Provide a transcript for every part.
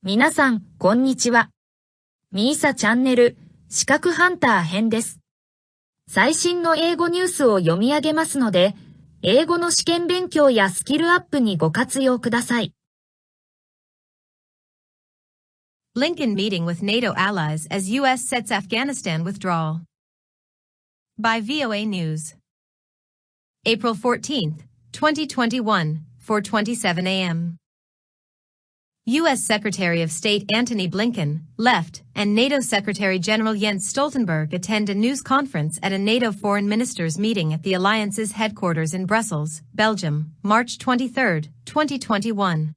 皆さん、こんにちは。みーさチャンネル、資格ハンター編です。最新の英語ニュースを読み上げますので、英語の試験勉強やスキルアップにご活用ください。Blinken Meeting with NATO Allies as US Sets Afghanistan Withdrawal. By VOA News. April 14th, 2021, 4:27 a.m. U.S. Secretary of State Antony Blinken, left, and NATO Secretary General Jens Stoltenberg attend a news conference at a NATO foreign ministers meeting at the alliance's headquarters in Brussels, Belgium, March 23, 2021.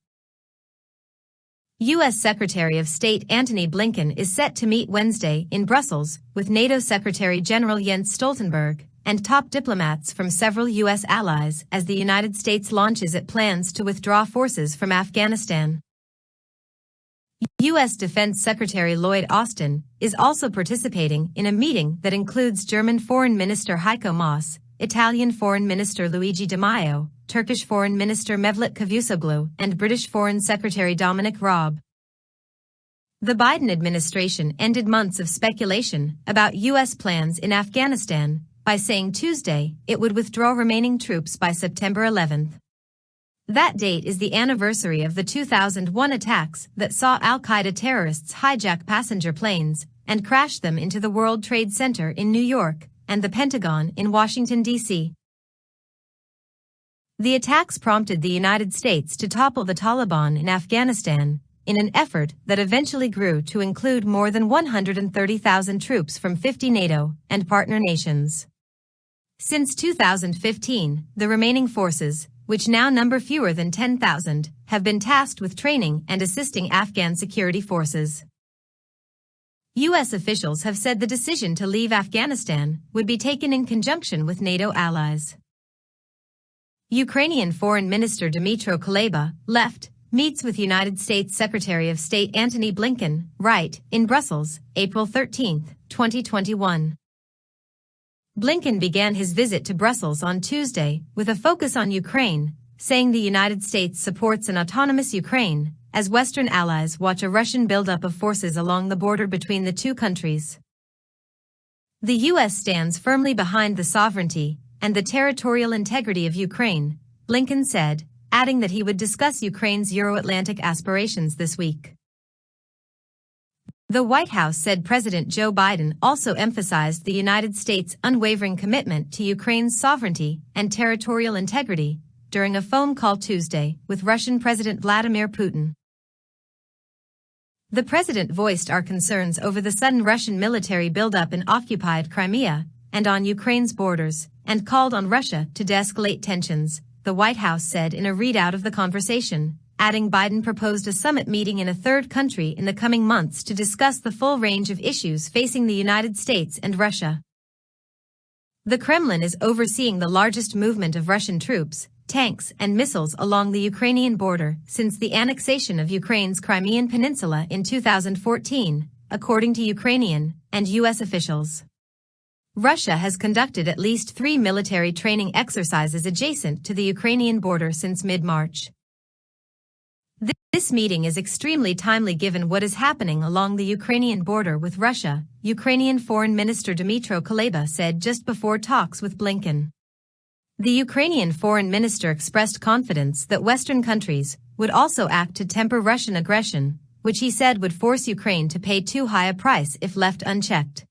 U.S. Secretary of State Antony Blinken is set to meet Wednesday in Brussels with NATO Secretary General Jens Stoltenberg and top diplomats from several U.S. allies as the United States launches its plans to withdraw forces from Afghanistan. U.S. Defense Secretary Lloyd Austin is also participating in a meeting that includes German Foreign Minister Heiko Maas, Italian Foreign Minister Luigi Di Maio, Turkish Foreign Minister Mevlut Cavusoglu, and British Foreign Secretary Dominic Raab. The Biden administration ended months of speculation about U.S. plans in Afghanistan by saying Tuesday it would withdraw remaining troops by September 11th. That date is the anniversary of the 2001 attacks that saw al-Qaeda terrorists hijack passenger planes and crash them into the World Trade Center in New York and the Pentagon in Washington, D.C. The attacks prompted the United States to topple the Taliban in Afghanistan in an effort that eventually grew to include more than 130,000 troops from 50 NATO and partner nations. Since 2015, the remaining forces, which now number fewer than 10,000, have been tasked with training and assisting Afghan security forces. U.S. officials have said the decision to leave Afghanistan would be taken in conjunction with NATO allies. Ukrainian Foreign Minister Dmytro Kuleba, left, meets with United States Secretary of State Antony Blinken, right, in Brussels, April 13, 2021. Blinken began his visit to Brussels on Tuesday with a focus on Ukraine, saying the United States supports an autonomous Ukraine, as Western allies watch a Russian buildup of forces along the border between the two countries. The U.S. stands firmly behind the sovereignty and the territorial integrity of Ukraine, Blinken said, adding that he would discuss Ukraine's Euro-Atlantic aspirations this week. The White House said President Joe Biden also emphasized the United States' unwavering commitment to Ukraine's sovereignty and territorial integrity during a phone call Tuesday with Russian President Vladimir Putin. The president voiced our concerns over the sudden Russian military buildup in occupied Crimea and on Ukraine's borders, and called on Russia to de-escalate tensions, the White House said in a readout of the conversation, adding Biden proposed a summit meeting in a third country in the coming months to discuss the full range of issues facing the United States and Russia. The Kremlin is overseeing the largest movement of Russian troops, tanks, and missiles along the Ukrainian border since the annexation of Ukraine's Crimean Peninsula in 2014, according to Ukrainian and U.S. officials. Russia has conducted at least 3 military training exercises adjacent to the Ukrainian border since mid-March. This meeting is extremely timely given what is happening along the Ukrainian border with Russia, Ukrainian Foreign Minister Dmytro Kuleba said just before talks with Blinken. The Ukrainian foreign minister expressed confidence that Western countries would also act to temper Russian aggression, which he said would force Ukraine to pay too high a price if left unchecked.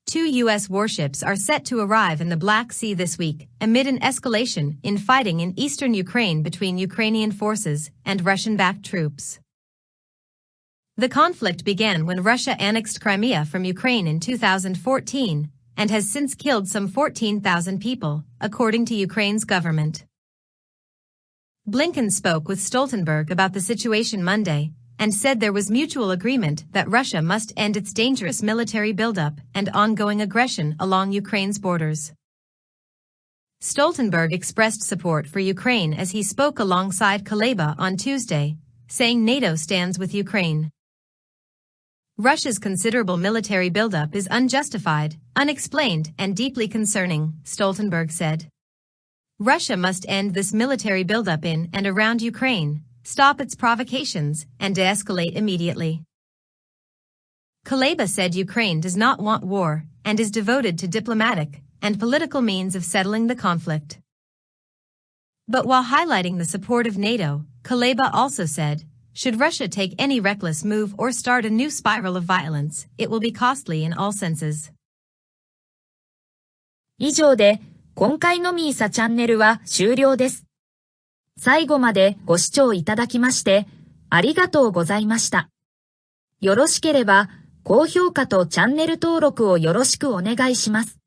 2 U.S. warships are set to arrive in the Black Sea this week, amid an escalation in fighting in eastern Ukraine between Ukrainian forces and Russian-backed troops. The conflict began when Russia annexed Crimea from Ukraine in 2014 and has since killed some 14,000 people, according to Ukraine's government. Blinken spoke with Stoltenberg about the situation Monday, and said there was mutual agreement that Russia must end its dangerous military buildup and ongoing aggression along Ukraine's borders. Stoltenberg expressed support for Ukraine as he spoke alongside Kuleba on Tuesday, saying NATO stands with Ukraine. Russia's considerable military buildup is unjustified, unexplained, and deeply concerning, Stoltenberg said. Russia must end this military buildup in and around Ukraine, stop its provocations, and de-escalate immediately. Kuleba said Ukraine does not want war and is devoted to diplomatic and political means of settling the conflict. But while highlighting the support of NATO, Kuleba also said, should Russia take any reckless move or start a new spiral of violence, it will be costly in all senses. 以上で今回のミーサチャンネルは終了です。最後までご視聴いただきましてありがとうございました。よろしければ高評価とチャンネル登録をよろしくお願いします。